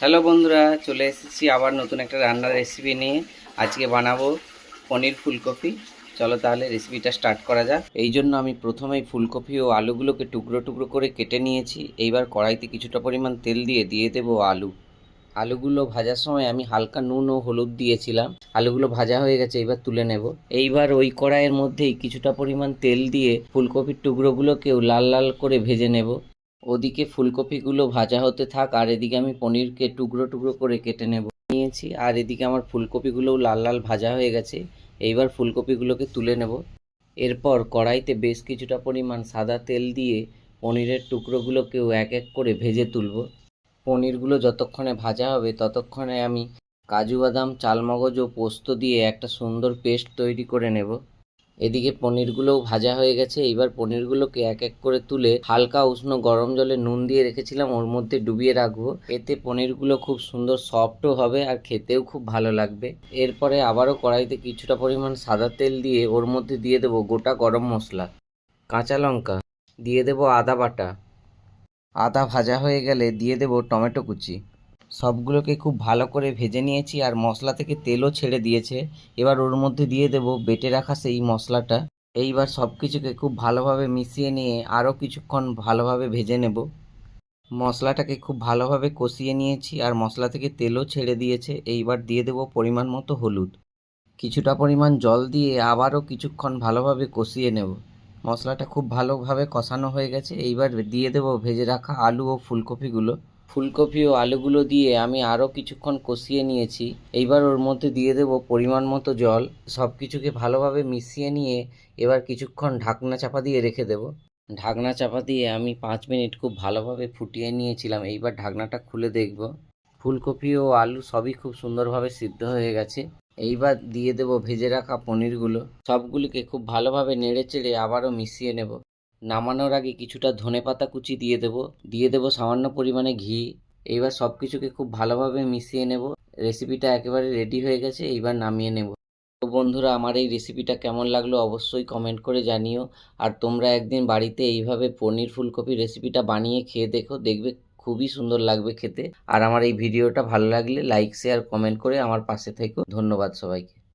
Hello বন্ধুরা, চলে এসেছি আবার নতুন একটা রান্নার রেসিপি নিয়ে। আজকে বানাবো পনির ফুলকপি। চলো তাহলে রেসিপিটা স্টার্ট করা যাক। এই জন্য আমি প্রথমেই ফুলকপি ও আলুগুলোকে টুকরো টুকরো করে কেটে নিয়েছি। এইবার কড়াইতে কিছুটা পরিমাণ তেল দিয়ে দেবো আলু। আলুগুলো ভাজার সময় আমি হালকা নুন ও হলুদ দিয়েছিলাম। আলুগুলো ভাজা হয়ে গেছে, এইবার তুলে নেব। এইবার ওই কড়াইয়ের মধ্যেই কিছুটা পরিমাণ তেল দিয়ে ফুলকপির টুকরোগুলোকেও লাল লাল করে ভেজে নেব। ওদিকে ফুলকপিগুলো ভাজা হতে থাক, আর এদিকে আমি পনিরকে টুকরো টুকরো করে কেটে নিয়েছি। আর এদিকে আমার ফুলকপিগুলোও লাল লাল ভাজা হয়ে গেছে। এইবার ফুলকপিগুলোকে তুলে নেব। এরপর কড়াইতে বেশ কিছুটা পরিমাণ সাদা তেল দিয়ে পনিরের টুকরোগুলোকেও এক এক করে ভেজে তুলব। পনিরগুলো যতক্ষণে ভাজা হবে ততক্ষণে আমি কাজু বাদাম, চালমগজ ও পোস্ত দিয়ে একটা সুন্দর পেস্ট তৈরি করে নেব। এদিকে পনিরগুলোও ভাজা হয়ে গেছে। এইবার পনিরগুলোকে এক এক করে তুলে হালকা উষ্ণ গরম জলে নুন দিয়ে রেখেছিলাম ওর মধ্যে ডুবিয়ে রাখবো। এতে পনিরগুলো খুব সুন্দর সফটও হবে আর খেতেও খুব ভালো লাগবে। এরপরে আবারও কড়াইতে কিছুটা পরিমাণ সাদা তেল দিয়ে ওর মধ্যে দিয়ে দেবো গোটা গরম মশলা, কাঁচা লঙ্কা, দিয়ে দেবো আদা বাটা। আদা ভাজা হয়ে গেলে দিয়ে দেবো টমেটো কুচি। সবগুলোকে খুব ভালো করে ভেজে নিয়েছি আর মশলা থেকে তেলও ছেড়ে দিয়েছে। এবার ওর মধ্যে দিয়ে দেবো বেটে রাখা সেই মশলাটা। এইবার সব কিছুকে খুব ভালোভাবে মিশিয়ে নিয়ে আরও কিছুক্ষণ ভালোভাবে ভেজে নেব। মশলাটাকে খুব ভালোভাবে কষিয়ে নিয়েছি আর মশলা থেকে তেলও ছেড়ে দিয়েছে। এইবার দিয়ে দেবো পরিমাণ মতো হলুদ। কিছুটা পরিমাণ জল দিয়ে আবারও কিছুক্ষণ ভালোভাবে কষিয়ে নেব। মশলাটা খুব ভালোভাবে কষানো হয়ে গেছে। এইবার দিয়ে দেবো ভেজে রাখা আলু ও ফুলকপিগুলো। ফুলকপি ও আলুগুলো দিয়ে আমি আরও কিছুক্ষণ কষিয়ে নিয়েছি। এইবার ওর মধ্যে দিয়ে দেবো পরিমাণ মতো জল। সব কিছুকে ভালোভাবে মিশিয়ে নিয়ে এবার কিছুক্ষণ ঢাকনা চাপা দিয়ে রেখে দেবো। ঢাকনা চাপা দিয়ে আমি 5 মিনিট খুব ভালোভাবে ফুটিয়ে নিয়েছিলাম। এইবার ঢাকনাটা খুলে দেখব। ফুলকপি ও আলু সবই খুব সুন্দরভাবে সিদ্ধ হয়ে গেছে। এইবার দিয়ে দেব ভেজে রাখা পনিরগুলো। সবগুলিকে খুব ভালোভাবে নেড়ে চেড়ে আবারও মিশিয়ে নেব। নামানোর আগে কিছুটা ধনেপাতা কুচি দিয়ে দেব সামান্য পরিমাণে ঘি। এইবার সব কিছুকে খুব ভালোভাবে মিশিয়ে নেব। রেসিপিটা একেবারে রেডি হয়ে গেছে, এইবার নামিয়ে নেব। তো বন্ধুরা, আমার এই রেসিপিটা কেমন লাগলো অবশ্যই কমেন্ট করে জানিও। আর তোমরা একদিন বাড়িতে এইভাবে পনির ফুলকপি রেসিপিটা বানিয়ে খেয়ে দেখো, দেখবে খুবই সুন্দর লাগবে খেতে। আর আমার এই ভিডিওটা ভালো লাগলে লাইক, শেয়ার, কমেন্ট করে আমার পাশে থেকো। ধন্যবাদ সবাইকে।